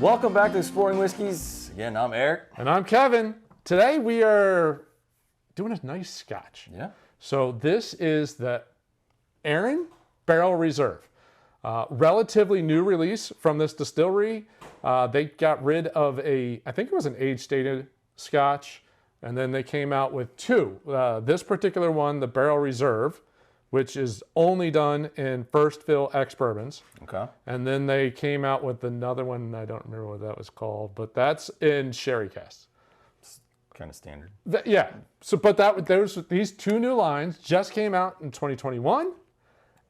Welcome back to Exploring Whiskeys. Again, I'm Eric. And I'm Kevin. Today we are doing a nice Scotch. Yeah. So this is the Arran Barrel Reserve. Relatively new release from this distillery. They got rid of I think it was an age-stated Scotch, and then they came out with two. This particular one, the Barrel Reserve, which is only done in first fill ex-bourbons. Okay. And then they came out with another one, I don't remember what that was called, but that's in sherry casks. Kind of standard. Yeah. So, but these two new lines just came out in 2021,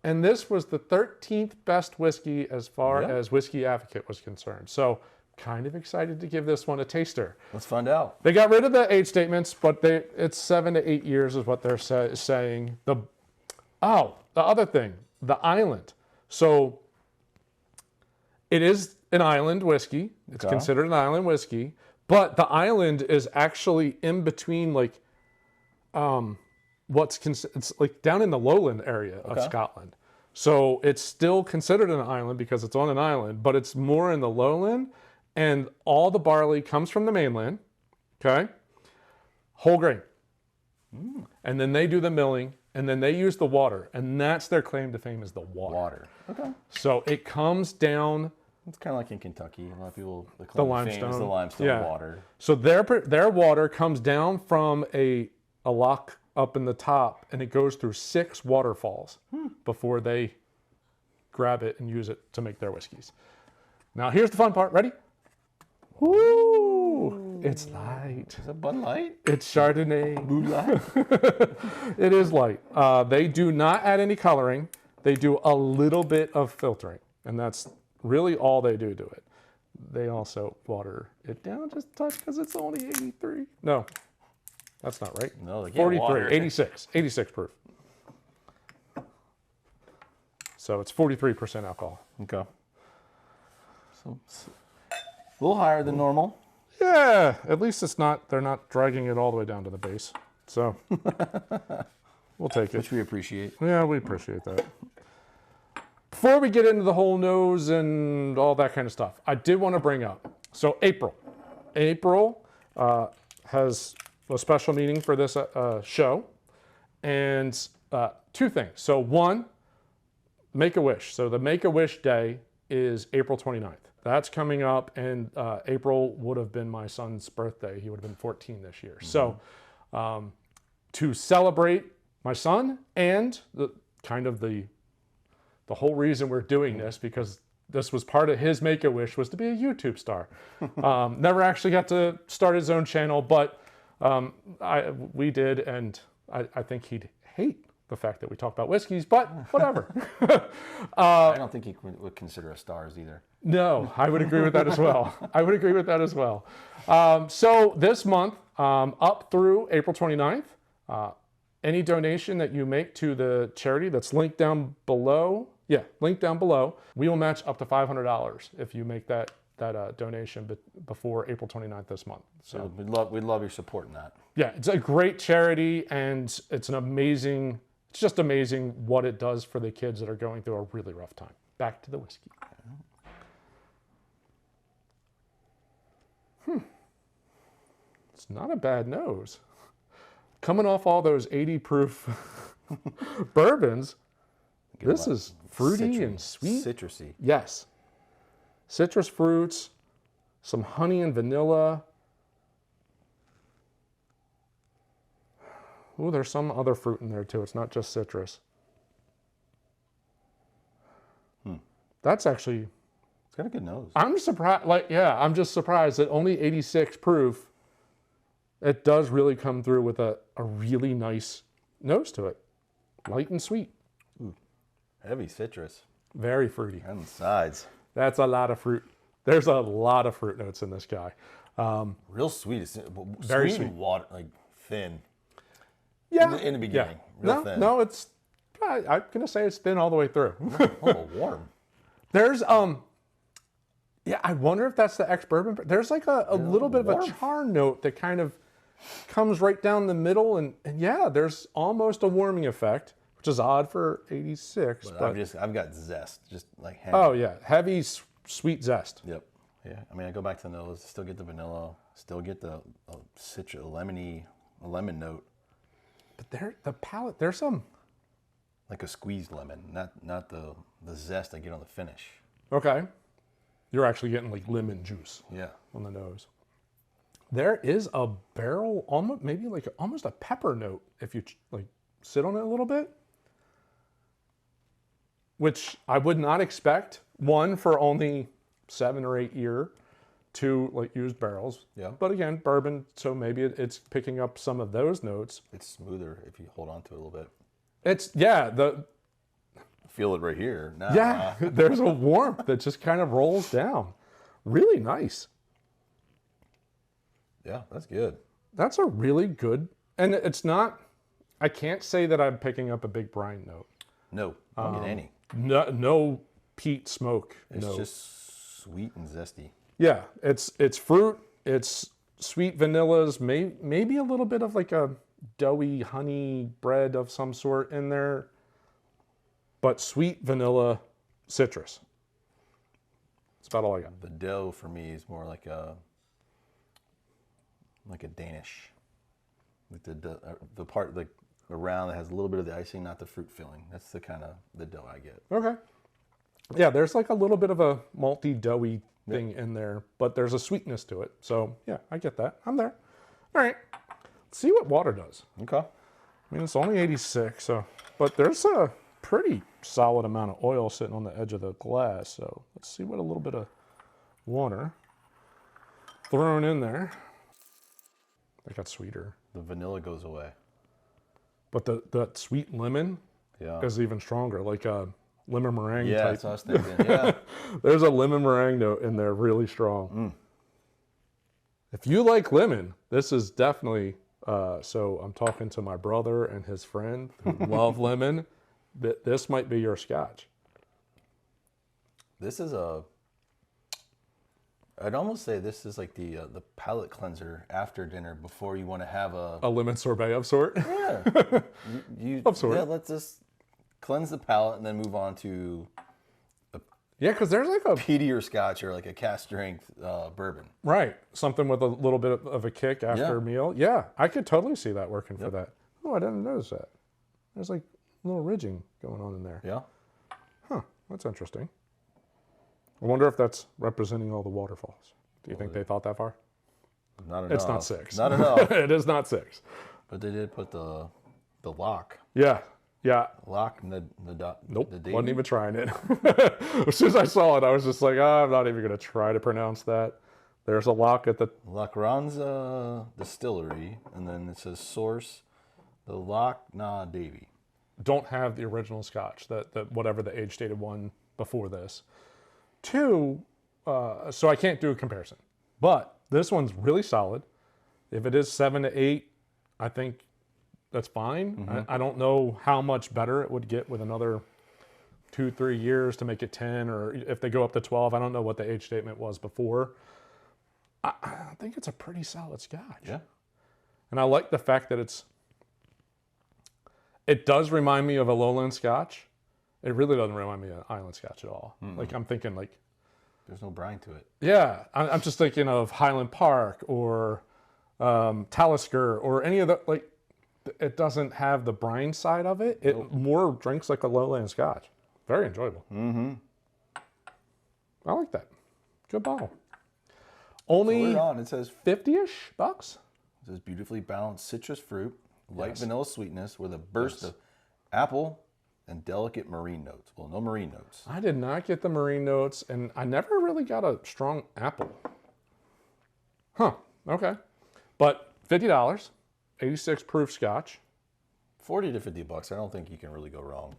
and this was the 13th best whiskey as far as Whisky Advocate was concerned. So, kind of excited to give this one a taster. Let's find out. They got rid of the age statements, but it's 7 to 8 years is what they're saying. The other thing, the island. So, it is an island whiskey. It's considered an island whiskey. But the island is actually in between, like, it's like down in the lowland area of Scotland. So it's still considered an island because it's on an island, but it's more in the lowland, and all the barley comes from the mainland, okay? Whole grain. And then they do the milling, and then they use the water, and that's their claim to fame is the water. Okay. So it comes down. It's kind of like in Kentucky. A lot of people, The limestone. the limestone water. So their water comes down from a lock up in the top, and it goes through 6 waterfalls before they grab it and use it to make their whiskeys. Now here's the fun part. Ready? Woo! It's light. Is that Bud Light? It's Chardonnay. Blue Light? It is light. They do not add any coloring. They do a little bit of filtering, and that's really all they do to it. They also water it down just a touch because it's only 83. No, that's not right. No, they can't 43, water it. 86 proof. So it's 43% alcohol. Okay. So it's a little higher than normal. Yeah, at least they're not dragging it all the way down to the base. So we'll take it. Which we appreciate. Yeah, we appreciate that. Before we get into the whole nose and all that kind of stuff, I did want to bring up, so April has a special meeting for this show, and 2 things. So one, Make-A-Wish. So the Make-A-Wish Day is April 29th. That's coming up, and April would have been my son's birthday. He would have been 14 this year. So to celebrate my son and the whole reason we're doing this, because this was part of his Make-A-Wish, was to be a YouTube star. Never actually got to start his own channel, but we did, and I think he'd hate the fact that we talk about whiskeys, but whatever. I don't think he would consider us stars either. No, I would agree with that as well. So this month, up through April 29th, any donation that you make to the charity that's linked down below, we will match up to $500 if you make that donation before April 29th this month. So we'd love your support in that. Yeah, it's a great charity, and it's just amazing what it does for the kids that are going through a really rough time. Back to the whiskey. It's not a bad nose. Coming off all those 80 proof bourbons, this is fruity and sweet. Citrusy. Yes. Citrus fruits, some honey and vanilla. Ooh, there's some other fruit in there too. It's not just citrus. That's actually... It's got a good nose. I'm surprised, I'm just surprised that only 86 proof, it does really come through with a really nice nose to it. Light and sweet. Ooh, heavy citrus. Very fruity. On the sides. That's a lot of fruit. There's a lot of fruit notes in this guy. Real sweet. Very sweet. Water, like thin. Yeah. In the beginning. Yeah. Real thin. No, it's, I'm going to say it's thin all the way through. Oh, warm. There's, I wonder if that's the ex-bourbon. There's like a little bit of a char note that kind of comes right down the middle. And yeah, there's almost a warming effect, which is odd for 86. But I've got zest, just like heavy. Oh yeah, heavy, sweet zest. Yep. Yeah, I mean, I go back to the nose, still get the vanilla, still get the citrus, a lemon note. But the palate, there's some. Like a squeezed lemon, not the zest I get on the finish. Okay. You're actually getting like lemon juice. Yeah. On the nose. There is a barrel, almost maybe like almost a pepper note if you like sit on it a little bit, which I would not expect. One, for only 7 or 8 year, 2 like used barrels. Yeah. But again, bourbon, so maybe it's picking up some of those notes. It's smoother if you hold on to it a little bit. It's Feel it right here. Nah. Yeah, there's a warmth that just kind of rolls down. Really nice. Yeah, that's good. That's a really good, and it's not, I can't say that I'm picking up a big brine note. No, I don't get any. No peat smoke. It's no. just sweet and zesty. Yeah, it's fruit, it's sweet vanillas, maybe a little bit of like a doughy honey bread of some sort in there, but sweet vanilla citrus. That's about all I got. The dough for me is more like a Danish. Like the part like around that has a little bit of the icing, not the fruit filling. That's the kind of the dough I get. Okay. Yeah, there's like a little bit of a malty doughy thing in there, but there's a sweetness to it. So yeah, I get that. I'm there. All right. Let's see what water does. Okay. I mean, it's only 86, so, but there's a pretty solid amount of oil sitting on the edge of the glass. So let's see what a little bit of water thrown in there. It got sweeter. The vanilla goes away. But that sweet lemon is even stronger, like a lemon meringue type. Yeah, that's what I was thinking. Yeah. There's a lemon meringue note in there, really strong. If you like lemon, this is definitely, so I'm talking to my brother and his friend who love lemon. This might be your Scotch. This is I'd almost say this is like the palate cleanser after dinner before you want to have a lemon sorbet of sort. Yeah. Of sort. Yeah, let's just cleanse the palate and then move on to Yeah, because there's like a peatier Scotch or like a cask strength bourbon. Right, something with a little bit of a kick after a meal. Yeah, I could totally see that working for that. Oh, I didn't notice that. There's like a little ridging going on in there. Yeah. Huh, that's interesting. I wonder if that's representing all the waterfalls. Do you think they thought that far? Not enough. It's not 6. Not enough. It is not 6. But they did put the lock. Yeah. Lock and the Nope, the Davy. wasn't even trying it. As soon as I saw it, I was just like, I'm not even going to try to pronounce that. There's a lock at the... Lacranza Distillery, and then it says source, the Loch Na Davy. Don't have the original Scotch, that whatever the age-stated one before this. 2, so I can't do a comparison. But this one's really solid. If it is 7 to 8, I think that's fine. I don't know how much better it would get with another 2-3 years to make it 10, or if they go up to 12. I don't know what the age statement was before. I think it's a pretty solid Scotch. Yeah. And I like the fact that it does remind me of a lowland Scotch. It really doesn't remind me of an island Scotch at all. Like I'm thinking like... There's no brine to it. Yeah, I'm just thinking of Highland Park or Talisker or any of the, like, it doesn't have the brine side of it. It more drinks like a lowland Scotch. Very enjoyable. I like that. Good bottle. Only It says $50-ish bucks. It says beautifully balanced citrus fruit, light vanilla sweetness with a burst of apple and delicate marine notes. Well, no marine notes. I did not get the marine notes, and I never really got a strong apple. Huh, okay. But $50, 86 proof Scotch. 40 to 50 bucks. I don't think you can really go wrong.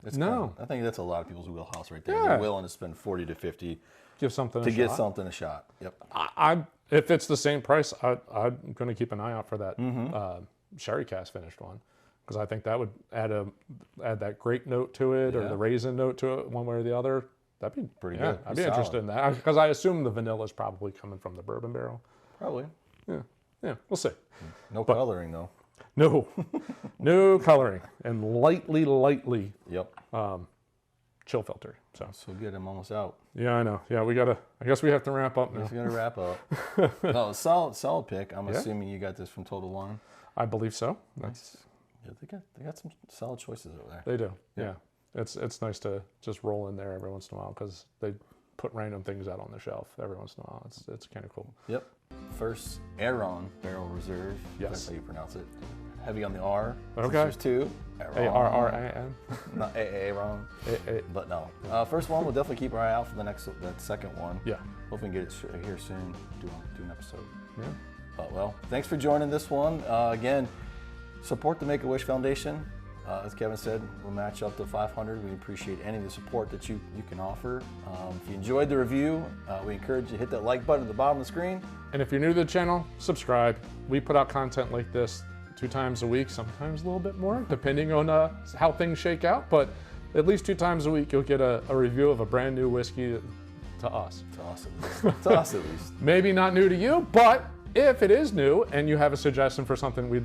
It's No. I think that's a lot of people's wheelhouse right there. Yeah. They're willing to spend 40 to 50 Give something to a get shot. something a shot. Yep. If it's the same price, I'm going to keep an eye out for that sherry cask finished one, because I think that would add that grape note to it or the raisin note to it, one way or the other. That'd be Pretty yeah, good. I'd be interested in that, because I assume the vanilla is probably coming from the bourbon barrel. Probably. Yeah, we'll see. No coloring though. No, no coloring, and lightly. Yep. chill filter. So good. I'm almost out. yeah, I know. Yeah, I guess we have to ramp up now. We're gonna wrap up. No, solid pick. I'm assuming you got this from Total Wine. I believe so. Nice. Yeah, they got some solid choices over there. They do. Yeah. It's nice to just roll in there every once in a while because they put random things out on the shelf every once in a while. It's kind of cool. Yep. First, Arran Barrel Reserve. Yes. That's how you pronounce it. Heavy on the R. Okay. There's two. Arran. Not Arran. But no. First one, we'll definitely keep our eye out for that second one. Yeah. Hopefully we can get it here soon. Do an episode. Yeah. But well, thanks for joining this one. Again, support the Make-A-Wish Foundation. As Kevin said, we'll match up to 500. We appreciate any of the support that you can offer. If you enjoyed the review, we encourage you to hit that like button at the bottom of the screen. And if you're new to the channel, subscribe. We put out content like this 2 times a week, sometimes a little bit more, depending on how things shake out. But at least 2 times a week, you'll get a review of a brand new whiskey to us. To us at least. To us at least. Maybe not new to you, but if it is new and you have a suggestion for something we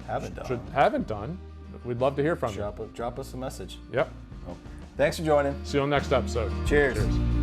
haven't done, we'd love to hear from you. Drop us a message. Yep. Well, thanks for joining. See you on the next episode. Cheers. Cheers.